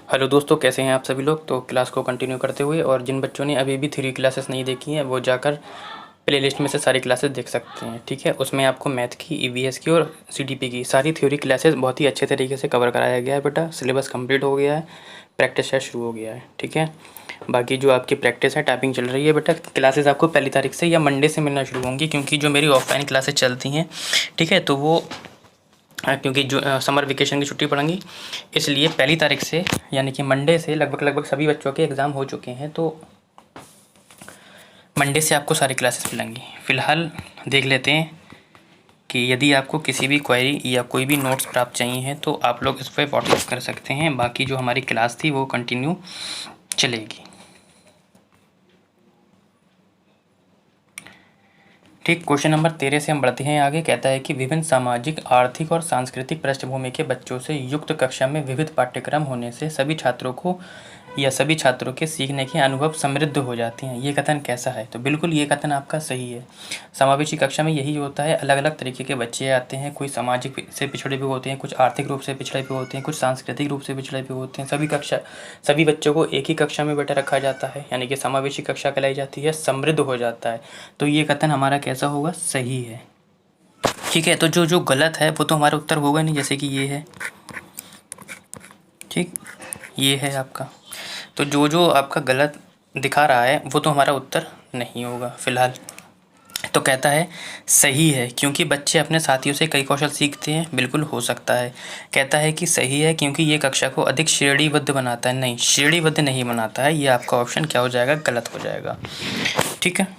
Hello दोस्तों, कैसे हैं आप सभी लोग। तो क्लास को कंटिन्यू करते हुए, और जिन बच्चों ने अभी भी थ्योरी क्लासेस नहीं देखी हैं वो जाकर प्लेलिस्ट में से सारी क्लासेस देख सकते हैं। ठीक है, उसमें आपको मैथ की, ईवीएस की और सीडीपी की सारी थ्योरी क्लासेस बहुत ही अच्छे तरीके से कवर कराया गया है। बेटा सिलेबस कंप्लीट हो गया है, प्रैक्टिस सेट शुरू हो गया है। ठीक है, बाकी जो आपकी प्रैक्टिस है, टाइपिंग चल रही है। बेटा क्लासेस आपको पहली तारीख से या मंडे से मिलना शुरू होंगी, क्योंकि जो मेरी ऑफलाइन क्लासेस चलती हैं, ठीक है, तो वो क्योंकि जो समर वेकेशन की छुट्टी पड़ेंगी, इसलिए पहली तारीख से यानी कि मंडे से लगभग सभी बच्चों के एग्ज़ाम हो चुके हैं। तो मंडे से आपको सारी क्लासेस मिलेंगी। फ़िलहाल देख लेते हैं कि यदि आपको किसी भी क्वेरी या कोई भी नोट्स प्राप्त चाहिए हैं तो आप लोग इस पर व्हाट्सएप कर सकते हैं। बाकी जो हमारी क्लास थी वो कंटिन्यू चलेगी। ठीक, क्वेश्चन नंबर 13 से हम बढ़ते हैं आगे। कहता है कि विभिन्न सामाजिक, आर्थिक और सांस्कृतिक पृष्ठभूमि के बच्चों से युक्त कक्षा में विविध पाठ्यक्रम होने से सभी छात्रों को या सभी छात्रों के सीखने के अनुभव समृद्ध हो जाते हैं। ये कथन कैसा है? तो बिल्कुल ये कथन आपका सही है। समावेशी कक्षा में यही होता है, अलग अलग तरीके के बच्चे आते हैं। कोई सामाजिक से पिछड़े भी होते हैं, कुछ आर्थिक रूप से पिछड़े भी होते हैं, कुछ सांस्कृतिक रूप से पिछड़े भी होते हैं। सभी बच्चों को एक ही कक्षा में बेटा रखा जाता है, यानी कि समावेशी कक्षा कहलाई जाती है, समृद्ध हो जाता है। तो ये कथन हमारा कैसा होगा? सही है। ठीक है, तो जो गलत है वो तो हमारा उत्तर होगा नहीं, जैसे कि ये है। ठीक, ये है आपका। तो जो आपका गलत दिखा रहा है वो तो हमारा उत्तर नहीं होगा फ़िलहाल। तो कहता है सही है क्योंकि बच्चे अपने साथियों से कई कौशल सीखते हैं। बिल्कुल हो सकता है। कहता है कि सही है क्योंकि ये कक्षा को अधिक श्रेणीबद्ध बनाता है। नहीं, श्रेणीबद्ध नहीं बनाता है। ये आपका ऑप्शन क्या हो जाएगा? गलत हो जाएगा। ठीक है,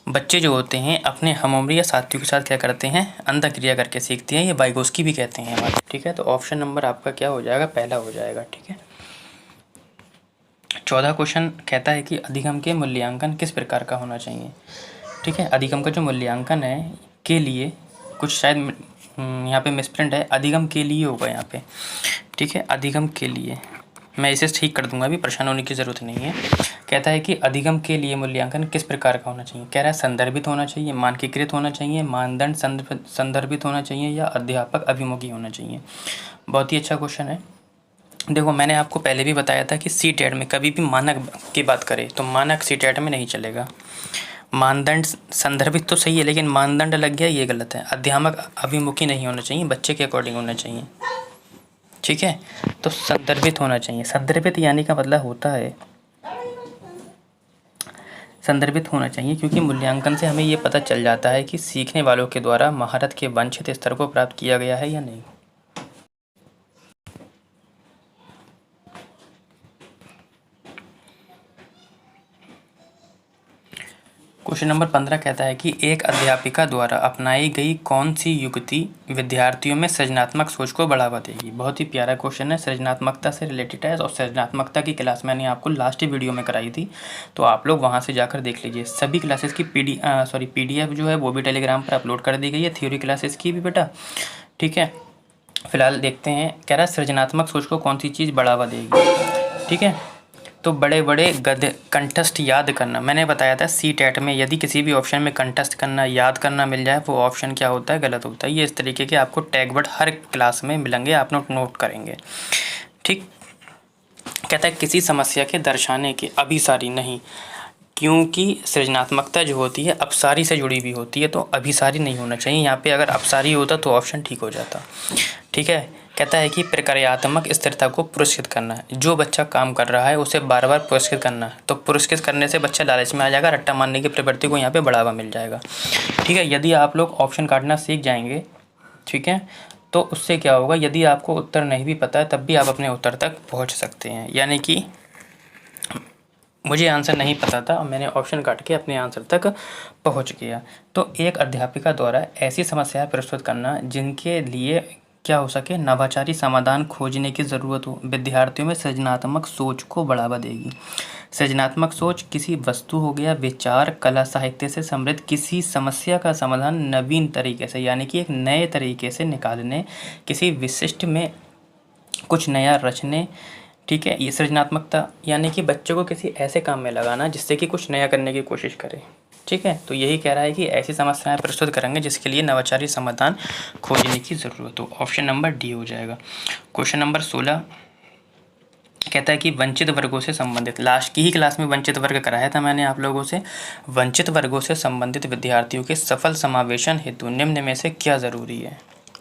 बच्चे जो होते हैं अपने हमउम्र या साथियों के साथ क्या करते हैं? अंतःक्रिया करके सीखते हैं। ये वाइगोस्की भी कहते हैं हमारे। ठीक है, तो ऑप्शन नंबर आपका क्या हो जाएगा? पहला हो जाएगा। ठीक है, 14 क्वेश्चन कहता है कि अधिगम के मूल्यांकन किस प्रकार का होना चाहिए। ठीक है, अधिगम का जो मूल्यांकन है के लिए कुछ शायद यहाँ पे मिसप्रिंट है, अधिगम के लिए होगा यहाँ पे। ठीक है, अधिगम के लिए मैं इसे ठीक कर दूंगा, अभी परेशान होने की ज़रूरत नहीं है। कहता है कि अधिगम के लिए मूल्यांकन किस प्रकार का होना चाहिए। कह रहा है संदर्भित होना चाहिए, मानकीकृत होना चाहिए, मानदंड संदर्भित होना चाहिए या अध्यापक अभिमुखी होना चाहिए। बहुत ही अच्छा क्वेश्चन है। देखो, मैंने आपको पहले भी बताया था कि सीटेट में कभी भी मानक की बात करें तो मानक सीटेट में नहीं चलेगा। मानदंड संदर्भित तो सही है, लेकिन मानदंड लग गया, ये गलत है। अध्यापक अभिमुखी नहीं होना चाहिए, बच्चे के अकॉर्डिंग होना चाहिए। ठीक है, तो संदर्भित होना चाहिए। संदर्भित यानी का मतलब होता है, संदर्भित होना चाहिए क्योंकि मूल्यांकन से हमें ये पता चल जाता है कि सीखने वालों के द्वारा महारत के वांछित स्तर को प्राप्त किया गया है या नहीं। क्वेश्चन नंबर 15 कहता है कि एक अध्यापिका द्वारा अपनाई गई कौन सी युक्ति विद्यार्थियों में सृजनात्मक सोच को बढ़ावा देगी। बहुत ही प्यारा क्वेश्चन है, सृजनात्मकता से रिलेटेड है, और सृजनात्मकता की क्लास मैंने आपको लास्ट वीडियो में कराई थी, तो आप लोग वहां से जाकर देख लीजिए। सभी क्लासेस की PDF जो है वो भी टेलीग्राम पर अपलोड कर दी गई है, थ्योरी क्लासेस की भी बेटा। ठीक है, फिलहाल देखते हैं। कह रहा है सृजनात्मक सोच को कौन सी चीज़ बढ़ावा देगी। ठीक है, तो बड़े बड़े गद्य कंठस्थ याद करना, मैंने बताया था सीटेट में यदि किसी भी ऑप्शन में कंठस्थ करना, याद करना मिल जाए वो ऑप्शन क्या होता है? गलत होता है। ये इस तरीके के आपको टैग वर्ड हर क्लास में मिलेंगे, आप नोट करेंगे। ठीक, कहता है किसी समस्या के दर्शाने के अभिसारी नहीं, क्योंकि सृजनात्मकता जो होती है अपसारी से जुड़ी हुई होती है, तो अभिसारी नहीं होना चाहिए यहाँ पे। अगर अपसारी होता तो ऑप्शन ठीक हो जाता। ठीक है, कहता है कि प्रक्रियात्मक स्थिरता को पुरस्कृत करना है। जो बच्चा काम कर रहा है उसे बार बार पुरस्कृत करना है, तो पुरस्कृत करने से बच्चा लालच में आ जाएगा, रट्टा मारने की प्रवृत्ति को यहाँ पे बढ़ावा मिल जाएगा। ठीक है, यदि आप लोग ऑप्शन काटना सीख जाएंगे, ठीक है, तो उससे क्या होगा, यदि आपको उत्तर नहीं भी पता है तब भी आप अपने उत्तर तक पहुँच सकते हैं। यानी कि मुझे आंसर नहीं पता था और मैंने ऑप्शन काट के अपने आंसर तक पहुंच गया। तो एक अध्यापिका द्वारा ऐसी समस्याएं प्रस्तुत करना जिनके लिए क्या हो सके, नवाचारी समाधान खोजने की ज़रूरत हो, विद्यार्थियों में सृजनात्मक सोच को बढ़ावा देगी। सृजनात्मक सोच किसी वस्तु हो गया, विचार, कला, साहित्य से समृद्ध किसी समस्या का समाधान नवीन तरीके से, यानी कि एक नए तरीके से निकालने, किसी विशिष्ट में कुछ नया रचने। ठीक है, ये सृजनात्मकता यानी कि बच्चों को किसी ऐसे काम में लगाना जिससे कि कुछ नया करने की कोशिश करें। ठीक है, तो यही कह रहा है कि ऐसी समस्याएं प्रस्तुत करेंगे जिसके लिए नवाचारी समाधान खोजने की ज़रूरत हो। ऑप्शन नंबर डी हो जाएगा। क्वेश्चन नंबर 16 कहता है कि वंचित वर्गों से संबंधित, लास्ट की ही क्लास में वंचित वर्ग कराया था मैंने आप लोगों से। वंचित वर्गों से संबंधित विद्यार्थियों के सफल समावेशन हेतु निम्न में से क्या ज़रूरी है।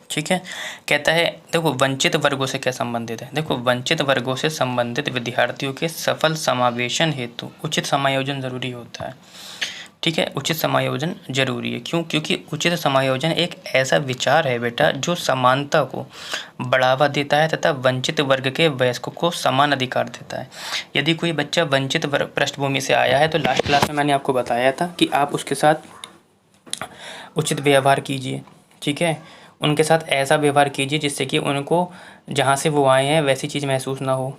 ठीक है, कहता है देखो वंचित वर्गों से क्या संबंधित है। देखो वंचित वर्गों से संबंधित विद्यार्थियों के सफल समावेशन हेतु उचित समायोजन ज़रूरी होता है। ठीक है, उचित समायोजन जरूरी है। क्यों? क्योंकि उचित समायोजन एक ऐसा विचार है बेटा जो समानता को बढ़ावा देता है तथा वंचित वर्ग के वयस्कों को समान अधिकार देता है। यदि कोई बच्चा वंचित वर्ग पृष्ठभूमि से आया है तो लास्ट क्लास में मैंने आपको बताया था कि आप उसके साथ उचित व्यवहार कीजिए। ठीक है, उनके साथ ऐसा व्यवहार कीजिए जिससे कि उनको जहाँ से वो आए हैं वैसी चीज़ महसूस ना हो,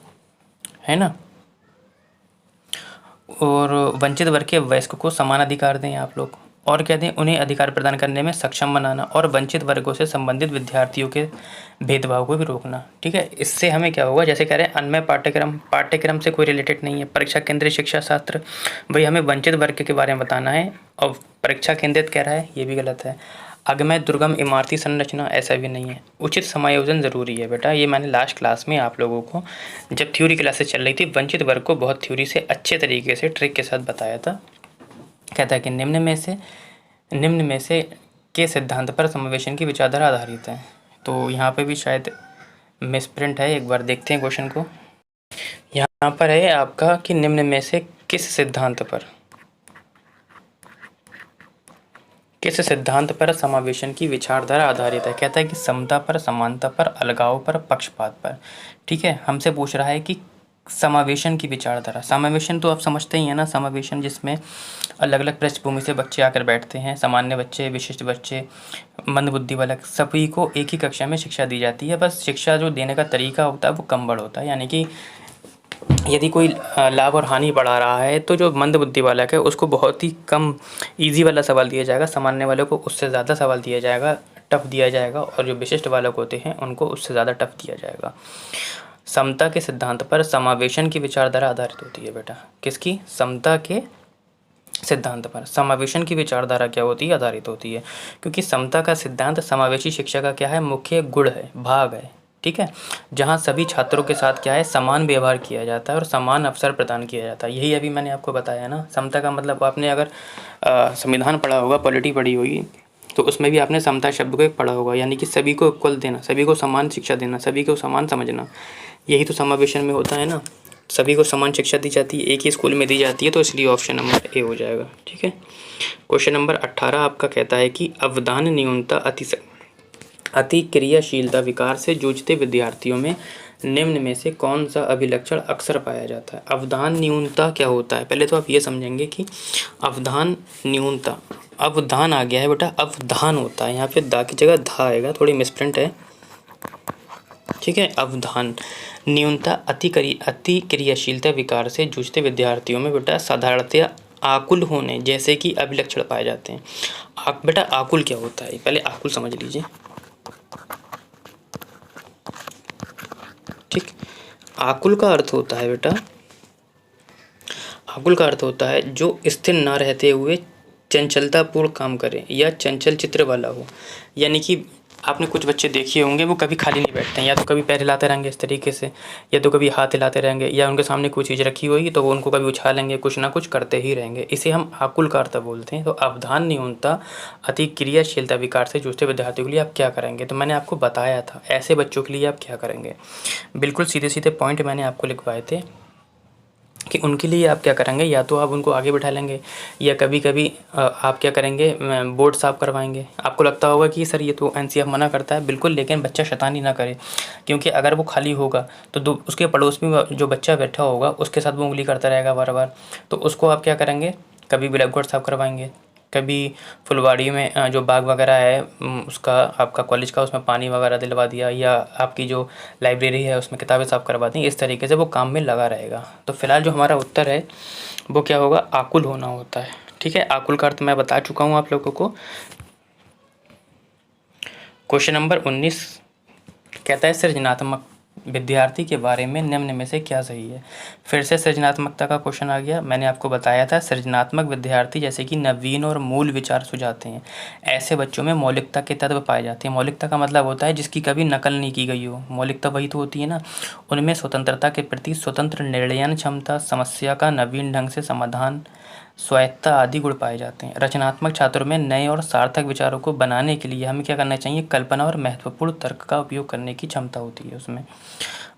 है ना। और वंचित वर्ग के वयस्कों को समान अधिकार दें आप लोग, और कहते हैं उन्हें अधिकार प्रदान करने में सक्षम बनाना, और वंचित वर्गों से संबंधित विद्यार्थियों के भेदभाव को भी रोकना। ठीक है, इससे हमें क्या होगा, जैसे कह रहे हैं अन्य पाठ्यक्रम से कोई रिलेटेड नहीं है, परीक्षा केंद्रित शिक्षा शास्त्र, भाई हमें वंचित वर्ग के बारे में बताना है और परीक्षा केंद्रित कह रहा है, ये भी गलत है। अगम्य दुर्गम इमारती संरचना, ऐसा भी नहीं है। उचित समायोजन ज़रूरी है बेटा, ये मैंने लास्ट क्लास में आप लोगों को जब थ्योरी क्लासेस चल रही थी वंचित वर्ग को बहुत थ्योरी से अच्छे तरीके से ट्रिक के साथ बताया था। कहता है कि निम्न में से के सिद्धांत पर समावेशन की विचारधारा आधारित है। तो यहाँ पे भी शायद मिसप्रिंट है, एक बार देखते हैं क्वेश्चन को। यहाँ पर है आपका कि निम्न में से किस सिद्धांत पर समावेशन की विचारधारा आधारित है। कहता है कि समता पर, समानता पर, अलगाव पर, पक्षपात पर। ठीक है, हमसे पूछ रहा है कि समावेशन की विचारधारा। समावेशन तो आप समझते ही हैं ना, समावेशन जिसमें अलग अलग पृष्ठभूमि से बच्चे आकर बैठते हैं, सामान्य बच्चे, विशिष्ट बच्चे, मंदबुद्धि बालक, सभी को एक ही कक्षा में शिक्षा दी जाती है। बस शिक्षा जो देने का तरीका होता है वो कम बड़ होता है, यानी कि यदि कोई लाभ और हानि पढ़ा रहा है तो जो मंदबुद्धि बालक है उसको बहुत ही कम इजी वाला सवाल दिया जाएगा, सामान्य वाले को उससे ज़्यादा सवाल दिया जाएगा, टफ दिया जाएगा, और जो विशिष्ट बालक होते हैं उनको उससे ज़्यादा टफ दिया जाएगा। समता के सिद्धांत पर समावेशन की विचारधारा आधारित होती है बेटा। किसकी? समता के सिद्धांत पर समावेशन की विचारधारा क्या होती है? आधारित होती है, क्योंकि समता का सिद्धांत समावेशी शिक्षा का क्या है? मुख्य गुण है, भाग है। ठीक है, जहाँ सभी छात्रों के साथ क्या है? समान व्यवहार किया जाता है और समान अवसर प्रदान किया जाता है। यही अभी मैंने आपको बताया ना। समता का मतलब आपने अगर संविधान पढ़ा होगा, पॉलिटी पढ़ी होगी, तो उसमें भी आपने समता शब्द को एक पढ़ा होगा, यानी कि सभी को इक्वल देना, सभी को समान शिक्षा देना, सभी को समान समझना। यही तो समावेशन में होता है ना, सभी को समान शिक्षा दी जाती है, एक ही स्कूल में दी जाती है, तो इसलिए ऑप्शन नंबर ए हो जाएगा। ठीक है, क्वेश्चन नंबर 18 आपका कहता है कि अवधान न्यूनता अति क्रियाशीलता विकार से जूझते विद्यार्थियों में निम्न में से कौन सा अभिलक्षण अक्सर पाया जाता है। अवधान न्यूनता क्या होता है? पहले तो आप ये समझेंगे कि अवधान न्यूनता, अवधान आ गया है बेटा, अवधान होता है, यहाँ पे दा की जगह धा आएगा, थोड़ी मिसप्रिंट है। ठीक है, अवधान न्यूनता अति क्रियाशीलता विकार से जूझते विद्यार्थियों में बेटा साधारणतया आकुल होने जैसे कि अभिलक्षण पाए जाते हैं। बेटा आकुल क्या होता है, पहले आकुल समझ लीजिए। ठीक, आकुल का अर्थ होता है बेटा, आकुल का अर्थ होता है जो स्थिर ना रहते हुए चंचलतापूर्ण काम करे या चंचल चित्र वाला हो। यानी कि आपने कुछ बच्चे देखे होंगे, वो कभी खाली नहीं बैठते हैं, या तो कभी पैर हिलाते रहेंगे इस तरीके से, या तो कभी हाथ हिलाते रहेंगे, या उनके सामने कोई चीज़ रखी होगी तो वो उनको कभी उछालेंगे, कुछ ना कुछ करते ही रहेंगे। इसे हम आकुल का अर्थ बोलते हैं। तो अवधान न्यूनता अति क्रियाशीलता विकार से जूझते विद्यार्थियों के लिए आप क्या करेंगे? तो मैंने आपको बताया था, ऐसे बच्चों के लिए आप क्या करेंगे। बिल्कुल सीधे सीधे पॉइंट मैंने आपको लिखवाए थे कि उनके लिए आप क्या करेंगे। या तो आप उनको आगे बैठा लेंगे, या कभी कभी आप क्या करेंगे, बोर्ड साफ करवाएंगे। आपको लगता होगा कि सर ये तो एनसीएफ मना करता है, बिल्कुल, लेकिन बच्चा शैतानी ना करे, क्योंकि अगर वो खाली होगा तो उसके पड़ोस में जो बच्चा बैठा होगा उसके साथ वो उंगली करता रहेगा बार बार, तो उसको आप क्या करेंगे, कभी ब्लैक बोर्ड साफ करवाएंगे, कभी फुलवाड़ी में जो बाग वगैरह है उसका, आपका कॉलेज का, उसमें पानी वगैरह दिलवा दिया, या आपकी जो लाइब्रेरी है उसमें किताबें साफ करवा दी। इस तरीके से वो काम में लगा रहेगा। तो फिलहाल जो हमारा उत्तर है वो क्या होगा? आकुल होना होता है। ठीक है, आकुल का अर्थ मैं बता चुका हूँ आप लोगों को। क्वेश्चन नंबर 19 कहता है विद्यार्थी के बारे में निम्न में से क्या सही है। फिर से सृजनात्मकता का क्वेश्चन आ गया। मैंने आपको बताया था सृजनात्मक विद्यार्थी जैसे कि नवीन और मूल विचार सुझाते हैं। ऐसे बच्चों में मौलिकता के तत्व पाए जाते हैं। मौलिकता का मतलब होता है जिसकी कभी नकल नहीं की गई हो। मौलिकता वही तो होती है ना। उनमें स्वतंत्रता के प्रति स्वतंत्र निर्णयन क्षमता, समस्या का नवीन ढंग से समाधान, स्वायत्तता आदि गुण पाए जाते हैं। रचनात्मक छात्रों में नए और सार्थक विचारों को बनाने के लिए हमें क्या करना चाहिए, कल्पना और महत्वपूर्ण तर्क का उपयोग करने की क्षमता होती है उसमें।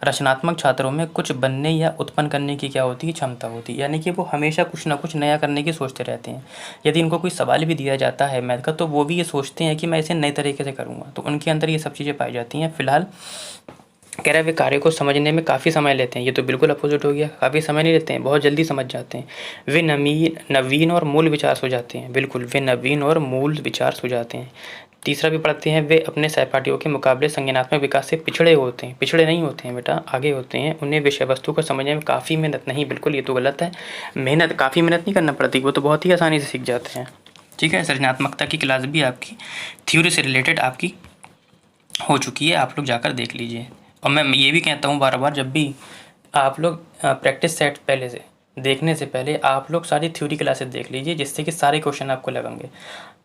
रचनात्मक छात्रों में कुछ बनने या उत्पन्न करने की क्या होती है, क्षमता होती है। यानी कि वो हमेशा कुछ ना कुछ नया करने की सोचते रहते हैं। यदि इनको कोई सवाल भी दिया जाता है मैथ का तो वो भी ये सोचते हैं कि मैं इसे नए तरीके से करूँगा। तो उनके अंदर ये सब चीज़ें पाई जाती हैं। फिलहाल कह रहा है वे कार्य को समझने में काफ़ी समय लेते हैं। ये तो बिल्कुल अपोजिट हो गया। काफ़ी समय नहीं लेते हैं, बहुत जल्दी समझ जाते हैं। वे नवीन और मूल विचार सुझाते हैं। बिल्कुल, वे नवीन और मूल विचार सुझाते हैं। तीसरा भी पढ़ते हैं, वे अपने सहपाठियों के मुकाबले संज्ञानात्मक विकास से पिछड़े होते हैं। पिछड़े नहीं होते हैं बेटा, आगे होते हैं। उन्हें विषय वस्तु को समझने में काफ़ी मेहनत नहीं, बिल्कुल ये तो गलत है। काफ़ी मेहनत नहीं करना पड़ती, वो तो बहुत ही आसानी से सीख जाते हैं। ठीक है, सृजनात्मकता की क्लास भी आपकी थ्योरी से रिलेटेड आपकी हो चुकी है, आप लोग जाकर देख लीजिए। और मैं ये भी कहता हूँ बार बार, जब भी आप लोग प्रैक्टिस सेट पहले से देखने से पहले आप लोग सारी थ्योरी क्लासेस देख लीजिए, जिससे कि सारे क्वेश्चन आपको लगेंगे।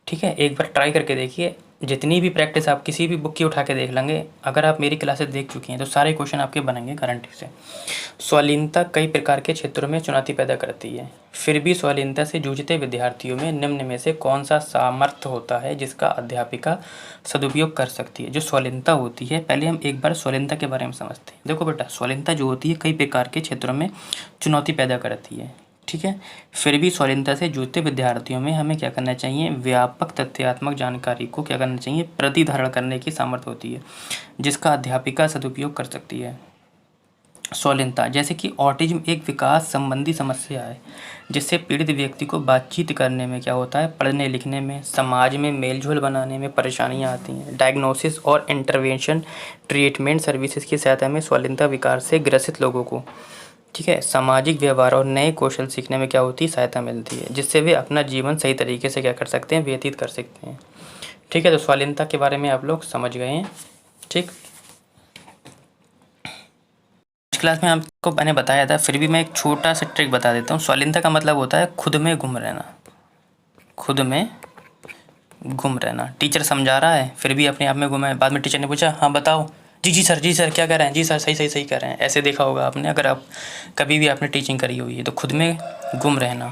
ठीक है, एक बार ट्राई करके देखिए। जितनी भी प्रैक्टिस आप किसी भी बुक की उठा के देख लेंगे, अगर आप मेरी क्लासेस देख चुकी हैं तो सारे क्वेश्चन आपके बनेंगे गारंटी से। स्वालीनता कई प्रकार के क्षेत्रों में चुनौती पैदा करती है। फिर भी स्वालीनता से जूझते विद्यार्थियों में निम्न में से कौन सा सामर्थ्य होता है जिसका अध्यापिका सदुपयोग कर सकती है। जो स्वालीनता होती है, पहले हम एक बार स्वालीनता के बारे में समझते हैं। देखो बेटा, स्वालीनता जो होती है कई प्रकार के क्षेत्रों में चुनौती पैदा करती है। ठीक है, फिर भी स्वाधीनता से जूझते विद्यार्थियों में हमें क्या करना चाहिए, व्यापक तथ्यात्मक जानकारी को क्या करना चाहिए, प्रतिधारण करने की सामर्थ्य होती है जिसका अध्यापिका सदुपयोग कर सकती है। स्वाधीनता जैसे कि ऑटिज्म एक विकास संबंधी समस्या है जिससे पीड़ित व्यक्ति को बातचीत करने में क्या होता है, पढ़ने लिखने में, समाज में मेलजोल बनाने में परेशानियां आती हैं। डायग्नोसिस और इंटरवेंशन ट्रीटमेंट सर्विसेज की सहायता में स्वाधीनता विकार से ग्रसित लोगों को, ठीक है, सामाजिक व्यवहार और नए कौशल सीखने में क्या होती है, सहायता मिलती है, जिससे वे अपना जीवन सही तरीके से क्या कर सकते हैं, व्यतीत कर सकते हैं। ठीक है, तो स्वाधीनता के बारे में आप लोग समझ गए हैं। ठीक, इस क्लास में आपको मैंने बताया था, फिर भी मैं एक छोटा सा ट्रिक बता देता हूँ। स्वाधीनता का मतलब होता है खुद में गुम रहना। खुद में गुम रहना। टीचर समझा रहा है फिर भी अपने आप में गुम है। बाद में टीचर ने पूछा, हाँ बताओ, जी सर क्या कर रहे हैं, जी सर सही कर रहे हैं। ऐसे देखा होगा आपने, अगर आप कभी भी आपने टीचिंग करी हुई है। तो खुद में गुम रहना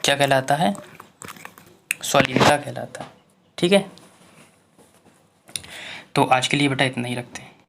क्या कहलाता है, स्वाधीनता कहलाता है। ठीक है, तो आज के लिए बेटा इतना ही रखते हैं।